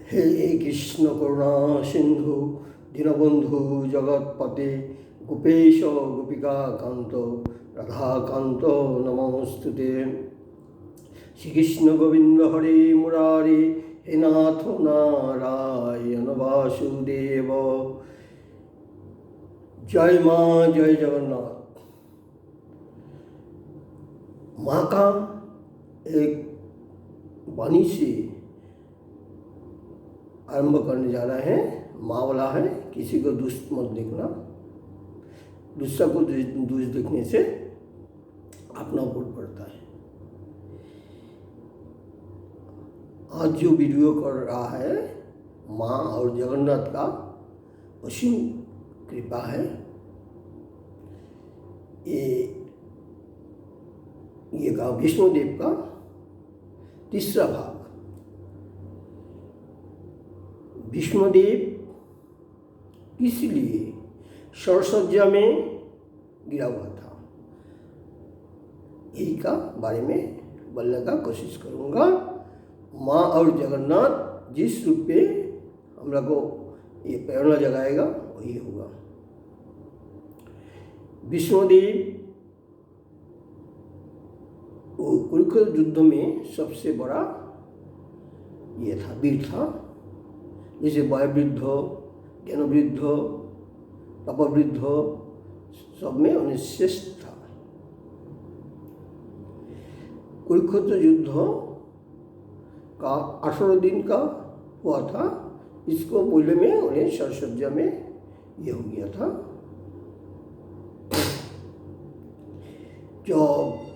हे कृष्ण करुणा सिंधु दीनबंधु जगत्पते गोपेश गोपिका कांत राधाकांत नमोस्तुते। श्रीकृष्ण गोविंद हरे मुरारे हे नाथ नारायण वासुदेव। जय माँ जय जगन्नाथ। माँ का एक वाणी से आरंभ करने जा रहे हैं। माँ वाला है, किसी को दुष्ट मत देखना, दूसरा को दुष्ट देखने से अपना ऊपर पड़ता है। आज जो वीडियो कर रहा है माँ और जगन्नाथ का असीम कृपा है। ये का विष्णुदेव का तीसरा भाग। विष्णुदेव इसलिए सरसज्जा में गिरा हुआ था, यही का बारे में बोलने का कोशिश करूँगा। माँ और जगन्नाथ जिस रूप पे हम लोग को ये प्रेरणा जगाएगा वही होगा। विष्णुदेव कुरुक्षेत्र युद्ध में सबसे बड़ा ये था, वीर था। जैसे वयोवृद्ध, ज्ञानवृद्ध, तपवृद्ध सब में उन्हें श्रेष्ठ था। कुरुक्षेत्र युद्ध का 18 दिन का हुआ था। इसको पहले में उन्हें सरसज्जा में ये हो गया था। जब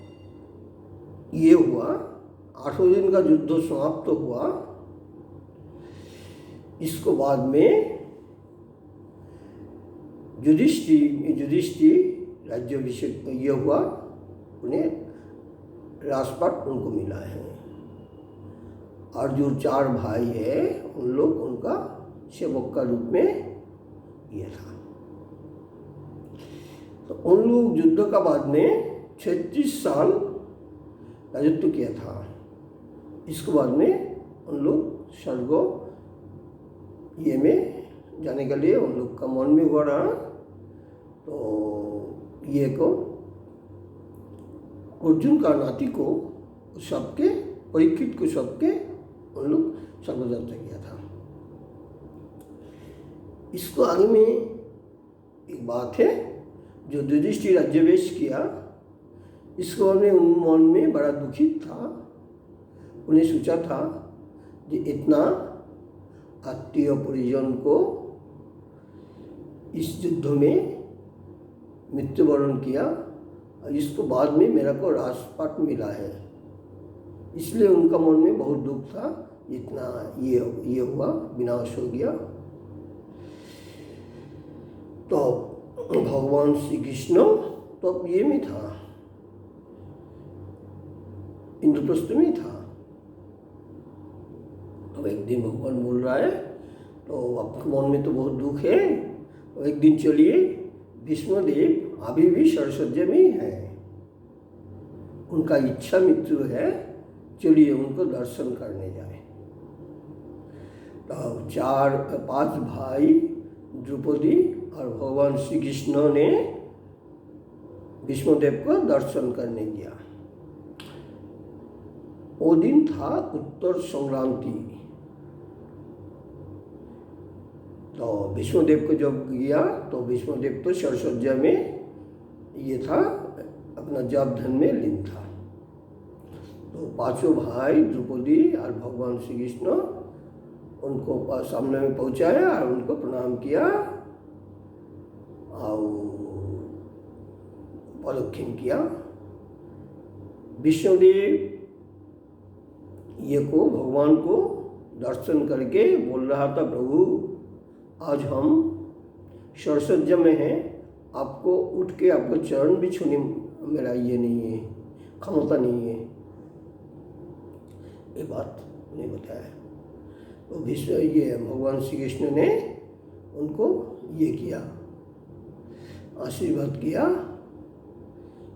ये हुआ 18 दिन का युद्ध समाप्त हुआ, इसको बाद में युधिष्ठिर राज्याभिषेक ये हुआ, उन्हें राजपाट उनको मिला है। और जो 4 भाई है उन लोग उनका सेवक का रूप में ये था। तो उन लोग युद्ध का बाद में 36 साल राजत्व किया था। इसके बाद में उन लोग स्वर्ग ये में जाने के लिए उन लोग का मन में हुआ रहा। तो ये को अर्जुन का नाती को सबके परीक्षित को सबके उन लोग सर्वयात्रा किया था। इसको आगे में एक बात है जो युधिष्ठिर राज्याभिषेक किया, इसको उन्हें उन मन में बड़ा दुखित था। उन्हें सोचा था कि इतना आत्मीय परिजन को इस युद्ध में मृत्युवरण किया और इसको बाद में मेरा को राजपाट मिला है, इसलिए उनका मन में बहुत दुख था। इतना ये हुआ, विनाश हो गया। तो भगवान श्री कृष्ण तो अब ये में था, इंद्रप्रस्थ में था। तो एक दिन भगवान बोल रहा है, तो आपके मन में तो बहुत दुख है, तो एक दिन चलिए, विष्णुदेव अभी भी सरसज्जा में ही है, उनका इच्छा मृत्यु है, चलिए उनको दर्शन करने जाए। तो 5 भाई द्रौपदी और भगवान श्री कृष्ण ने विष्णुदेव को दर्शन करने गया। वो दिन था उत्तर संक्रांति। तो विष्णुदेव को जब गया तो विष्णुदेव तो सरसज्जा में ये था, अपना जप धन में लीन था। तो 5 भाई द्रौपदी और भगवान श्री कृष्ण उनको सामने में पहुंचाया और उनको प्रणाम किया और प्रदक्षिण किया। विष्णुदेव ये को भगवान को दर्शन करके बोल रहा था, प्रभु आज हम सरसज्जा में हैं, आपको उठ के आपको चरण भी छूने मेरा ये नहीं है, क्षमता नहीं है। ये बात उन्हें बताया। तो विष्णु ये भगवान श्री कृष्ण ने उनको ये किया, आशीर्वाद किया।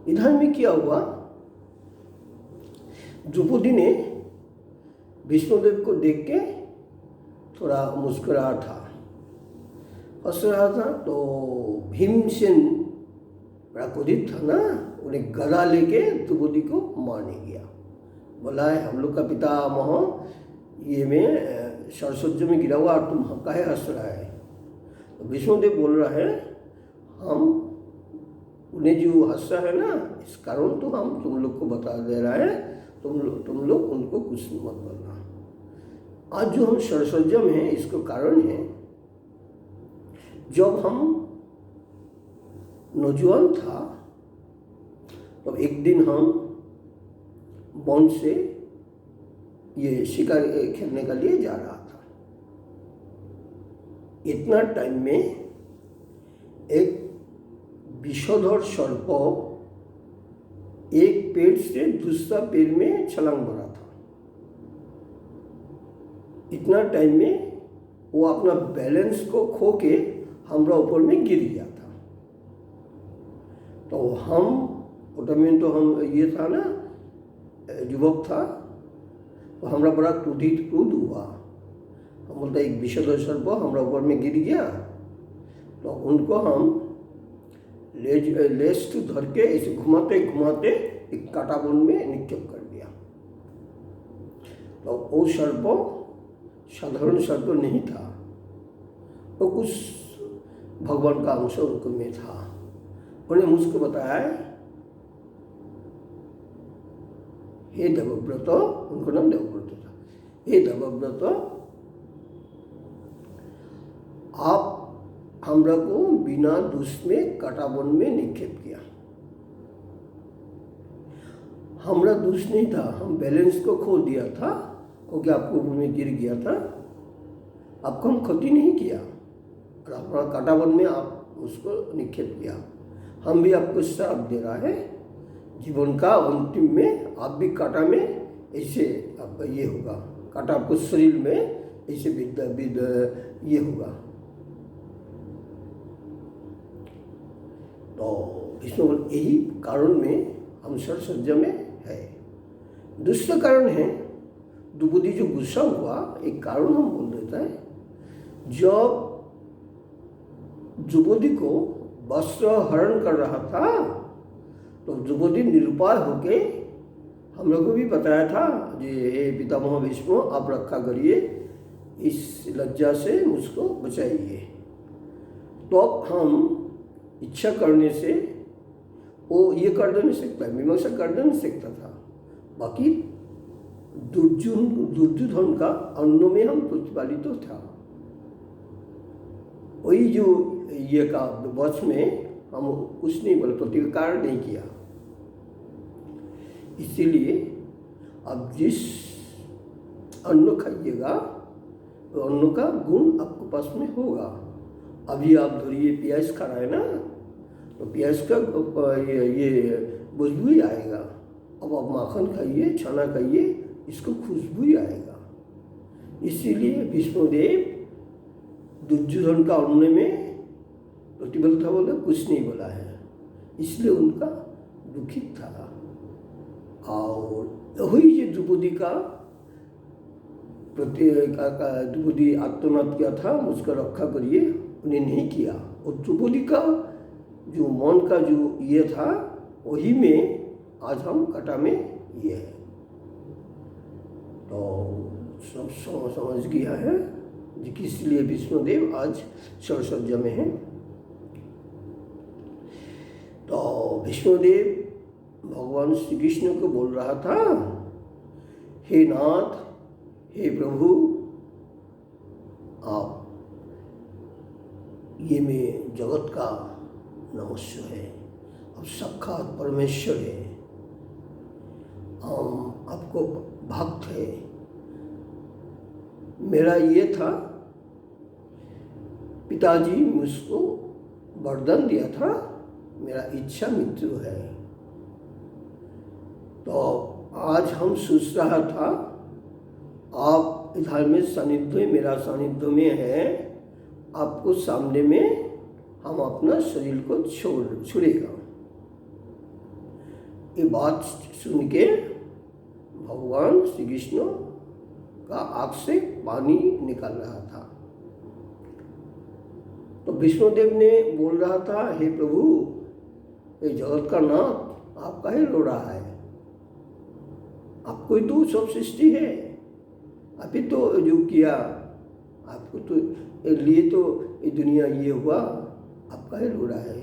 इधर में क्या हुआ, द्रौपदी ने विष्णुदेव को देख के थोड़ा मुस्कुरा था, हंस रहा था। तो भीमसेन बड़ा क्रोधित था ना, उन्हें गदा लेके द्रौपदी को मारने गया। बोला है हम लोग का पितामह ये में सरसज्जा में गिरा हुआ और तुम काहे हंस रहा है। तो विष्णुदेव बोल रहा है हम उन्हें जो हंसा है ना, इस कारण तो हम तुम लोग को बता दे रहा है, तुम लोग उनको कुछ मत बोलना। आज जो हम सरसज्जा में हैं इसका कारण है, जब हम नौजवान था तो एक दिन हम वन से ये शिकार खेलने के लिए जा रहा था। इतना टाइम में एक विषधर सर्प एक पेड़ से दूसरा पेड़ में छलांग मारा था। इतना टाइम में वो अपना बैलेंस को खो के हमारा ऊपर में गिर गया था। तो हम उतमें तो हम ये था ना, युवक था, तो हमारा बड़ा क्रोध हुआ। हम बोलते एक विषधर सर्प हमारा ऊपर में गिर गया, तो उनको हम लेस टू धर के ऐसे घुमाते घुमाते एक काटाबन में निक्षेप कर दिया। तो वो सर्प साधारण सर्प नहीं था, वो कुछ भगवान का अंश उनको में था। उन्हें मुझको बताया, हे देवव्रत, उनको नाम देवव्रत था, हे देवव्रत आप हमरा को बिना दोष में काटाबन में निक्षेप किया। हमारा दोष नहीं था, हम बैलेंस को खो दिया था क्योंकि आपको में गिर गया था। आपको हम क्षति नहीं किया और अपना काटाबन में आप उसको निक्षेप किया। हम भी आपको श्राप दे रहा है, जीवन का अंतिम में आप भी काटा में ऐसे आपका ये होगा, काटा आपको शरीर में ऐसे ये होगा। तो विष्णु यही कारण में हम सरसज्जा में है। दूसरा कारण है द्रौपदी जो गुस्सा हुआ, एक कारण हम बोल देता है। जब द्रौपदी को वस्त्र हरण कर रहा था तो द्रौपदी निरुपाय होके हम लोग को भी बताया था कि हे पितामह भीष्म आप रक्षा करिए, इस लज्जा से मुझको बचाइए। तो अब हम इच्छा करने से वो ये कर नहीं सकता, मीमांसा कर नहीं सकता था। बाकी दुर्योधन का अन्न में हम प्रतिपालित तो था, वही जो ये का वश में हम कुछ नहीं बोले, प्रतिकार नहीं किया। इसीलिए अब जिस अन्न खाइएगा तो अन्न का गुण आपके पास में होगा। अभी आप धरिए प्याज खा रहे हैं ना, तो प्याज का ये खुशबू ही आएगा। अब आप माखन खाइए, छाना खाइए, इसको खुशबू ही आएगा। इसीलिए भीष्मदेव दुर्योधन का अन्न में प्रतिबल था, बोला कुछ नहीं बोला है, इसलिए उनका दुखित था। और वही जो द्रौपदी का द्रौपदी आत्मनाद किया था, मुझको रक्षा करिए, उन्हें नहीं किया। और द्रौपदी का जो मन का जो ये था, वही में आज हम कटा में ये है। तो सब समझ गया है कि किस लिए भीष्मदेव आज सरसज्जा में हैं। तो भीष्मदेव भगवान श्री कृष्ण को बोल रहा था, हे नाथ, हे प्रभु, आप ये में जगत का नमस्व है, अब साक्षात परमेश्वर है, हम आपको भक्त है। मेरा ये था, पिताजी मुझको वरदान दिया था, मेरा इच्छा मृत्यु है। तो आज हम सोच रहा था आप इधर में सानिध्य, मेरा सानिध्य में है, आपको सामने में हम अपना शरीर को छोड़ेगा। ये बात सुन के भगवान श्री कृष्ण का आँख से पानी निकल रहा था। तो विष्णुदेव ने बोल रहा था, हे प्रभु, ये जगत का नाथ आप काहे रो रहा है? आपको ही तो सब सृष्टि है, आप ही तो जो किया, आपको तो लिए तो ये दुनिया ये हुआ, आप काहे रो रहा है?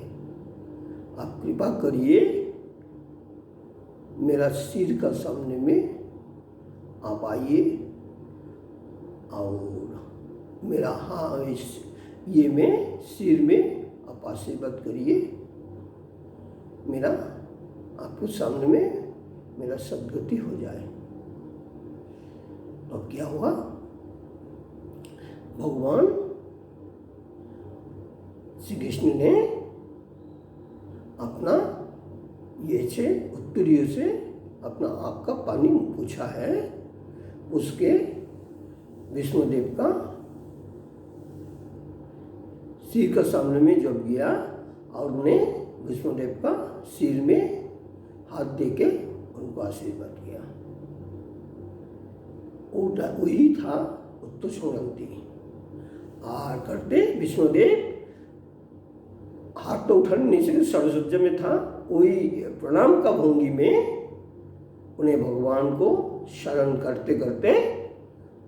आप कृपा करिए, मेरा सिर का सामने में आप आइए और मेरा ये में सिर में आप आशीर्वाद करिए, मेरा आपको सामने में मेरा सद्गति हो जाए। तो क्या हुआ? भगवान श्री कृष्ण ने अपना ये से उत्तरीय से अपना आँख का पानी पूछा है, उसके विष्णुदेव का सिर का सामने में जब गया और उन्हें विष्णुदेव का सिर में हाथ देके उनको आशीर्वाद किया। वही था उत्तर संगति। आहार करते विष्णुदेव हाथ तो उठा नहीं सके, सरसज्जा में था, वही प्रणाम का भंगी में उन्हें भगवान को शरण करते करते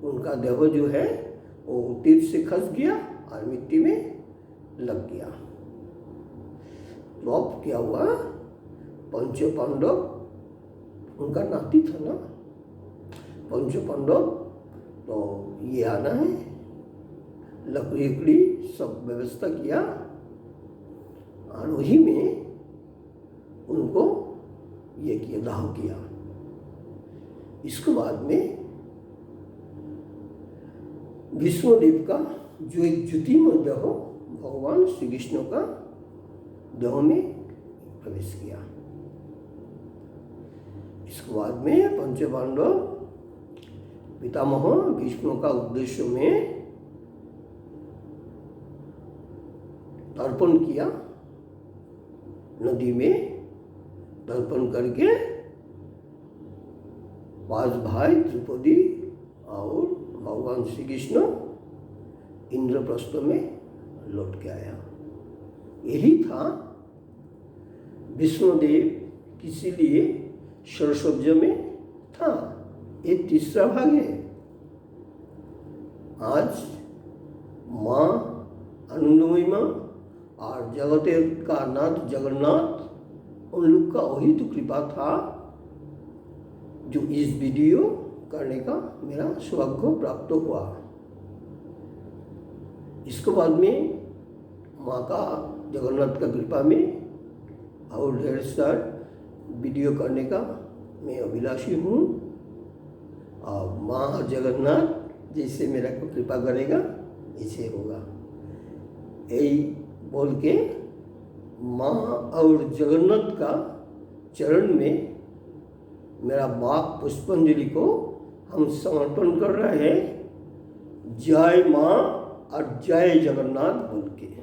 उनका देह जो है वो तीर से खस गया और मिट्टी में लग गया। तो अब क्या हुआ? पंच पांडव, उनका नाती था ना पंच पांडव, तो ये आना है, लकड़ी सब व्यवस्था किया और वही में उनको ये किया, दाह किया। इसके बाद में विष्णुदेव का जो एक ज्योतिमय देह भगवान श्री कृष्ण का देह में प्रवेश किया। इसके बाद में पंच पांडव पितामह विष्णु का उद्देश्य में तर्पण किया, नदी में तर्पण करके 5 भाई द्रौपदी और भगवान श्री कृष्ण इंद्रप्रस्थ में लौट के आया। यही था विष्णुदेव, इसीलिए सरस्वती में था। ये तीसरा भाग है। आज माँ आनंदमयी माँ और जगत का नाथ जगन्नाथ, उन लोग का वही तो कृपा था जो इस वीडियो करने का मेरा सौभाग्य प्राप्त हुआ। इसके बाद में माँ का जगन्नाथ का कृपा में और ढेर सारा वीडियो करने का मैं अभिलाषी हूँ। और माँ जगन्नाथ जैसे मेरा को कृपा करेगा ऐसे होगा, यही बोल के माँ और जगन्नाथ का चरण में मेरा बाप पुष्पांजलि को हम समर्पण कर रहे हैं। जय माँ और जय जगन्नाथ बोल के।